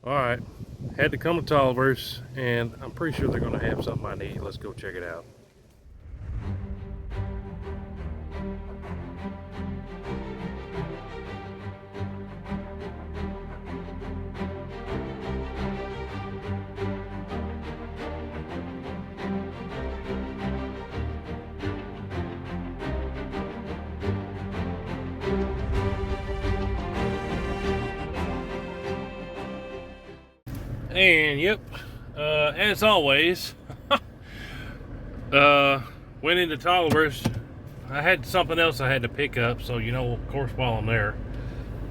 All right, had to come to Tolliver's, and I'm pretty sure they're going to have something I need. Let's go check it out. And yep, as always, uh, went into Tolliver's. I had something else I had to pick up, so of course, while I'm there,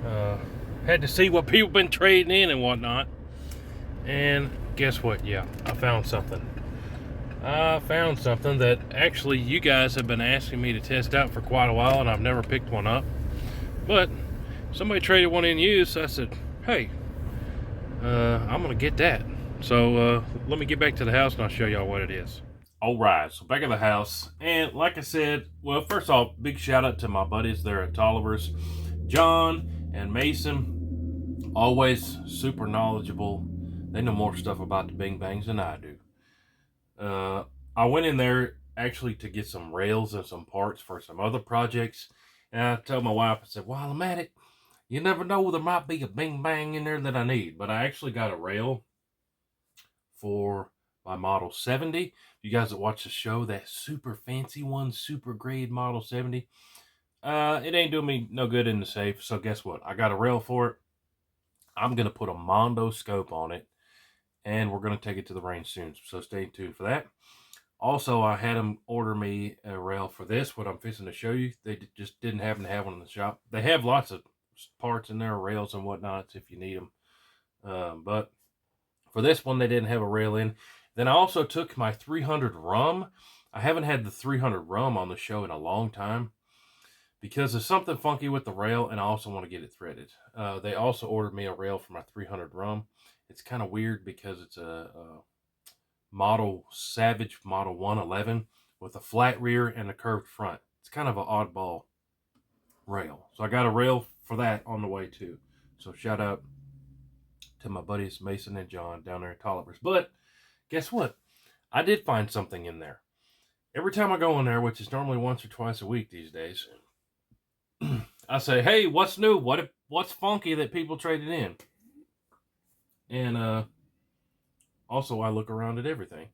uh, had to see what people been trading in and whatnot. And guess what? Yeah, I found something. I found something that actually you guys have been asking me to test out for quite a while, and I've never picked one up. But somebody traded one in used, so I said, hey, I'm gonna get that. So let me get back to the house and I'll show y'all what it is. All right, so back at the house, and like I said, well, first off, big shout out to my buddies there at Tolliver's, John and Mason, always super knowledgeable. They know more stuff about the Bing Bangs than I do. I went in there actually to get some rails and some parts for some other projects, and I told my wife, I said, while I'm at it, you never know, there might be a Bing Bang in there that I need. But I actually got a rail for my Model 70. You guys that watch the show, that super fancy one, super grade Model 70, it ain't doing me no good in the safe. So guess what? I got a rail for it. I'm going to put a Mondo scope on it, and we're going to take it to the range soon. So stay tuned for that. Also, I had them order me a rail for this, what I'm fixing to show you. They just didn't happen to have one in the shop. They have lots of parts in there, rails and whatnot, if you need them. But for this one, they didn't have a rail in. Then I also took my 300 rum. I haven't had the 300 rum on the show in a long time because there's something funky with the rail, and I also want to get it threaded. They also ordered me a rail for my 300 rum. It's kind of weird because it's a model Savage Model 111 with a flat rear and a curved front. It's kind of an oddball rail. So I got a rail for that on the way too. So shout out to my buddies Mason and John down there at Tolliver's. But guess what? I did find something in there. Every time I go in there, which is normally once or twice a week these days, I say, hey, what's new? What's funky that people traded in? And also I look around at everything.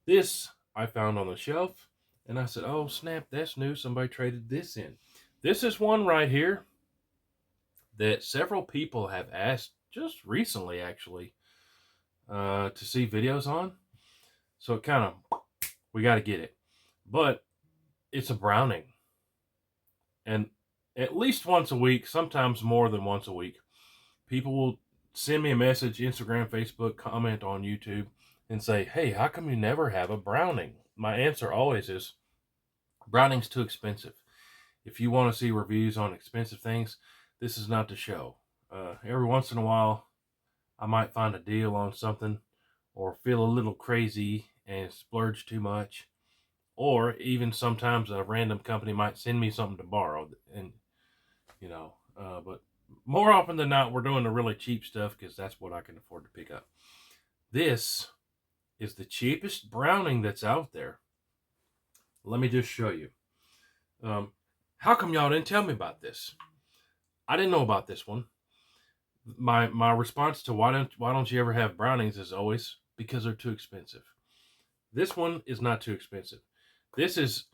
This I found on the shelf, and I said, oh, snap, that's new. Somebody traded this in. This is one right here that several people have asked just recently, actually, to see videos on. So it kind of, we got to get it. But it's a Browning. And at least once a week, sometimes more than once a week, people will send me a message, Instagram, Facebook, comment on YouTube, and say, hey, how come you never have a Browning? My answer always is, Browning's too expensive. If you want to see reviews on expensive things, this is not the show. Every once in a while, I might find a deal on something or feel a little crazy and splurge too much. Or even sometimes a random company might send me something to borrow. And, but more often than not, we're doing the really cheap stuff because that's what I can afford to pick up. This is the cheapest Browning that's out there. Let me just show you. How come y'all didn't tell me about this? I didn't know about this one. My response to why don't you ever have Brownings is always because they're too expensive. This one is not too expensive. This is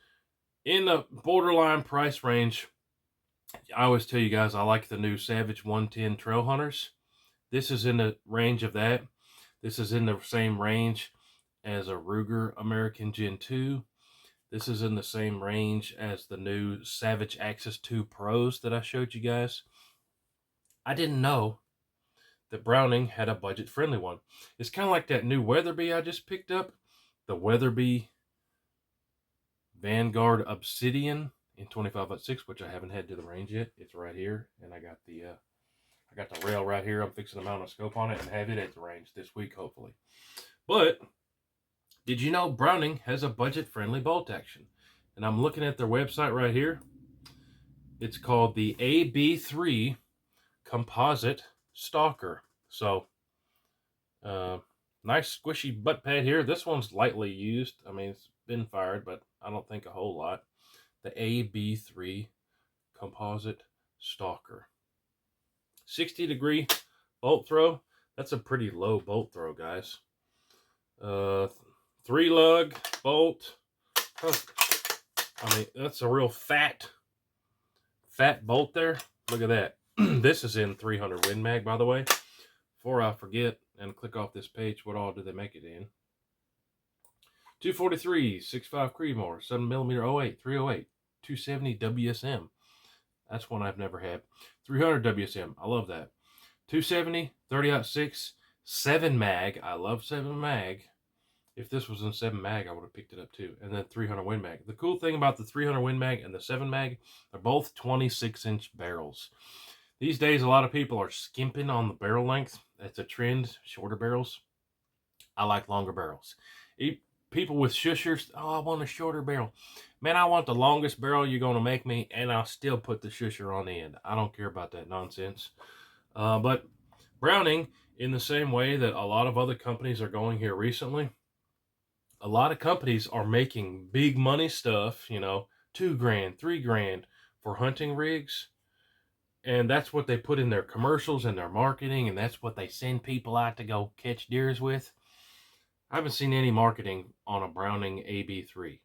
in the borderline price range. I always tell you guys I like the new Savage 110 Trail Hunters. This is in the range of that. This is in the same range as a Ruger American Gen 2. This is in the same range as the new Savage Axis 2 Pros that I showed you guys. I didn't know that Browning had a budget-friendly one. It's kind of like that new Weatherby I just picked up. The Weatherby Vanguard Obsidian in 25-06, which I haven't had to the range yet. It's right here, and I got the rail right here. I'm fixing to mount a scope on it and have it at the range this week, hopefully. But did you know Browning has a budget-friendly bolt action? And I'm looking at their website right here. It's called the AB3 Composite Stalker. So Nice squishy butt pad here. This one's lightly used. I mean, it's been fired, but I don't think a whole lot. The AB3 composite stalker. 60-degree bolt throw. That's a pretty low bolt throw, guys. 3-lug bolt. I mean, that's a real fat bolt there. Look at that. This is in 300 Win Mag, by the way. Before I forget and click off this page, what all do they make it in? 243, 6.5 Creedmoor, 7mm 08, 308, 270 WSM. That's one I've never had. 300 WSM. I love that. 270, 30-06, 7 mag. I love 7 mag. If this was in 7 mag, I would have picked it up too. And then 300 Win Mag. The cool thing about the 300 Win Mag and the 7 mag, they're both 26-inch barrels. These days, a lot of people are skimping on the barrel length. It's a trend, shorter barrels. I like longer barrels. People with shushers, oh, I want a shorter barrel. Man, I want the longest barrel you're going to make me, and I'll still put the shusher on the end. I don't care about that nonsense. But Browning, in the same way that a lot of other companies are going here recently, a lot of companies are making big money stuff, you know, $2,000, $3,000 for hunting rigs. And that's what they put in their commercials and their marketing, and that's what they send people out to go catch deers with. I haven't seen any marketing on a Browning AB3.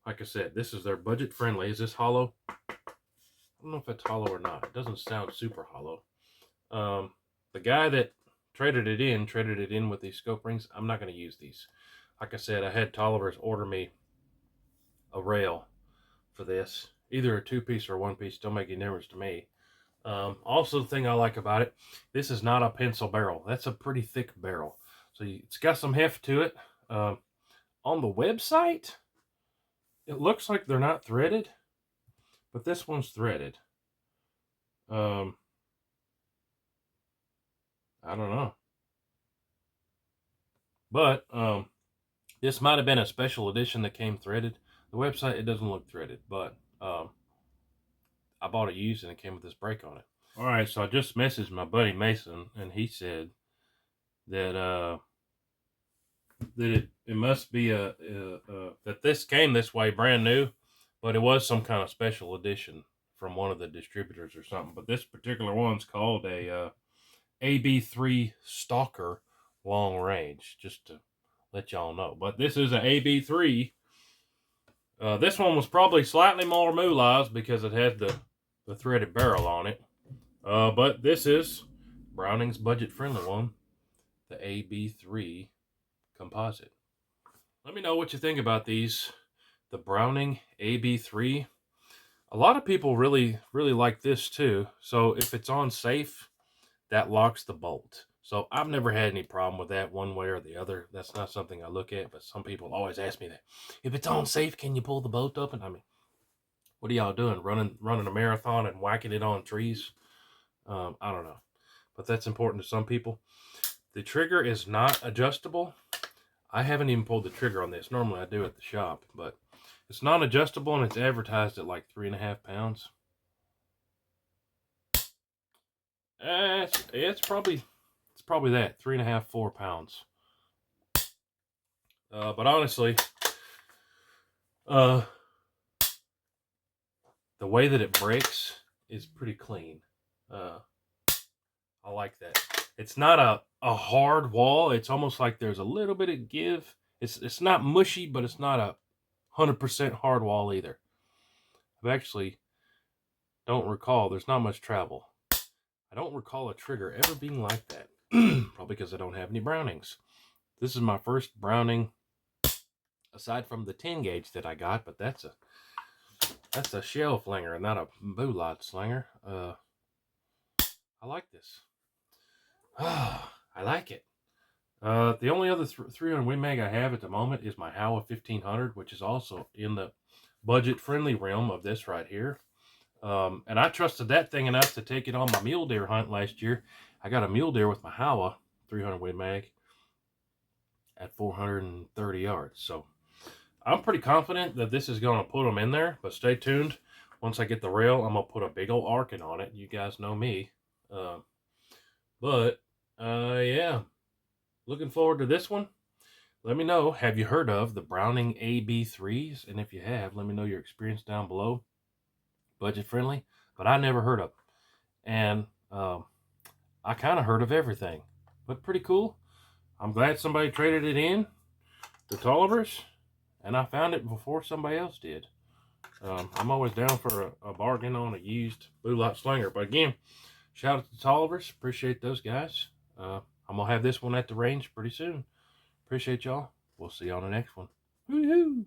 Like I said, this is their budget friendly. Is this hollow? I don't know if it's hollow or not. It doesn't sound super hollow. The guy that traded it in with these scope rings. I'm not going to use these. Like I said, I had Tollivers order me a rail for this. Either a 2-piece or a 1-piece. Don't make any difference to me. Also, the thing I like about it, this is not a pencil barrel. That's a pretty thick barrel. So it's got some heft to it. On the website, it looks like they're not threaded, but this one's threaded. I don't know. But this might have been a special edition that came threaded. The website, it doesn't look threaded, but I bought it used and it came with this brake on it. All right, so I just messaged my buddy Mason, and he said that it must be that this came this way brand new, but it was some kind of special edition from one of the distributors or something. But this particular one's called a AB3 Stalker Long Range, just to let y'all know. But this is an AB3. This one was probably slightly more moolahs because it had the threaded barrel on it. But this is Browning's budget-friendly one, the AB3 composite. Let me know what you think about these. The Browning AB3. A lot of people really like this too. So if it's on safe, that locks the bolt. So I've never had any problem with that one way or the other. That's not something I look at, but some people always ask me that. If it's on safe, can you pull the bolt open? I mean, what are y'all doing? Running a marathon and whacking it on trees? I don't know. But that's important to some people. The trigger is not adjustable. I haven't even pulled the trigger on this. Normally I do at the shop, but it's not adjustable and it's advertised at like 3.5 pounds. It's probably that 3.5, 4 pounds. But honestly, the way that it breaks is pretty clean. I like that. It's not a hard wall. It's almost like there's a little bit of give. It's not mushy, but it's not a 100% hard wall either. I actually don't recall. There's not much travel. I don't recall a trigger ever being like that. Probably because I don't have any Brownings. This is my first Browning, aside from the 10 gauge that I got, but that's a shell flinger and not a boulot slinger. I like this. I like it. The only other 300 Win Mag I have at the moment is my Howa 1500, which is also in the budget-friendly realm of this right here. And I trusted that thing enough to take it on my mule deer hunt last year. I got a mule deer with my Howa 300 Win Mag at 430 yards. So I'm pretty confident that this is going to put them in there, but stay tuned. Once I get the rail, I'm going to put a big old Arkin on it. You guys know me. Yeah. looking forward to this one. Let me know, have you heard of the Browning AB3s? And if you have, let me know your experience down below. Budget friendly, but I never heard of them. And I kind of heard of everything, but pretty cool. I'm glad somebody traded it in, the Tollivers, and I found it before somebody else did. I'm always down for a bargain on a used blue light slinger. But again, shout out to the Tollivers. Appreciate those guys. I'm going to have this one at the range pretty soon. Appreciate y'all. We'll see you on the next one. Woohoo!